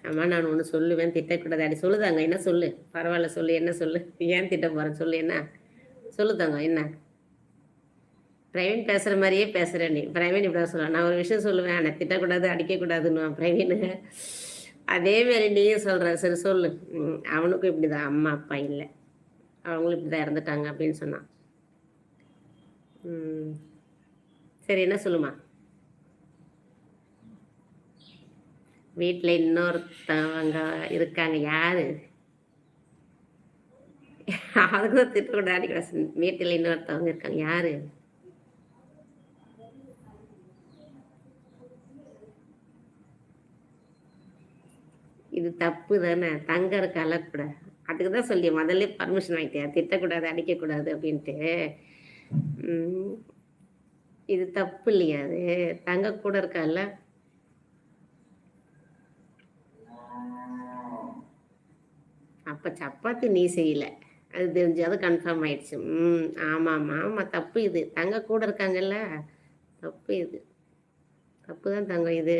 அம்மா நான் ஒண்ணு சொல்லுவேன், திட்டக்கூடாது. அப்படி சொல்லு தங்கம். என்ன சொல்லு? பரவால்ல சொல்லு. என்ன சொல்லு? ஏன் திட்ட போறேன் சொல்லு என்ன? சொல்லு தங்கம் என்ன? பிரவீன் பேசுற மாரியே பேசுற நீ. பிரவீன் இப்படிதான் சொல்லுவான். நான் ஒரு விஷயம் சொல்லுவேன். ஆனா திட்டக்கூடாது, அடிக்கக்கூடாதுன்னுவான் பிரவீனு. அதே மாரி நீயும் சொல்ற. சரி சொல்லு. அவனுக்கும் இப்படிதான். அம்மா, அப்பா இல்ல. அவங்களும் இப்படிதான் இறந்துட்டாங்க அப்படின்னு சொன்னான். ம். சரி என்ன சொல்லுமா? வீட்ல இன்னொருத்தவங்க இருக்காங்க. யாரு? அதுக்கு தான் திட்டக்கூடாது, அடிக்கக்கூடாது. வீட்டுல இன்னொருத்தவங்க இருக்காங்க. யாரு? இது தப்பு தானே! தங்கம் இருக்கால்ல கூட. அதுக்கு தான் சொல்லி முதல்லயே பர்மிஷன் வாங்கிட்டியா? திட்டக்கூடாது, அடிக்கக்கூடாது அப்டின்ட்டு. ம். இது தப்பு இல்லையா அது? தங்கம் கூட இருக்கால்ல? அப்ப சப்பாத்தி நீ செய்யல. அது தெரிஞ்சு அது கன்ஃபார்ம் ஆயிடுச்சு. ஆமாமா. ஆமா தப்பு இது. தங்கம் கூட இருக்காங்கல்ல. தப்பு இது. தப்பு தான் தங்கம் இது.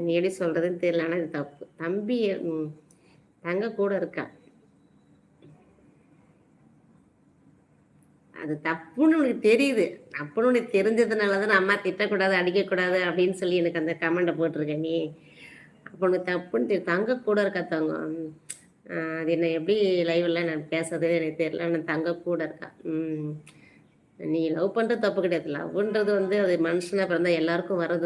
நீ எப்படி சொல்றதுன்னு தெரியல. ஆனா இது தப்பு. தம்பி தங்கம் கூட இருக்கா. அது தப்புன்னு உனக்கு தெரியுது. தப்புன்னு உனக்கு தெரிஞ்சதுனால தானே அம்மா திட்டக்கூடாது, அடிக்கக்கூடாது அப்படின்னு சொல்லி எனக்கு அந்த கமெண்ட்ட போட்டுருக்க நீ. அப்ப உனக்கு தப்புன்னு தங்கம் கூட இருக்கா தங்கம். அது என்ன எப்படி லைவ்ல நான் பேசுறது எனக்கு தெரியல. ஆனா தங்கம் கூட இருக்கா. நீ லவ் பண்றது தப்பு கிடையாது. லவ்ன்றது வந்து அது மனுஷனா பிறந்தா எல்லாருக்கும் வர்றது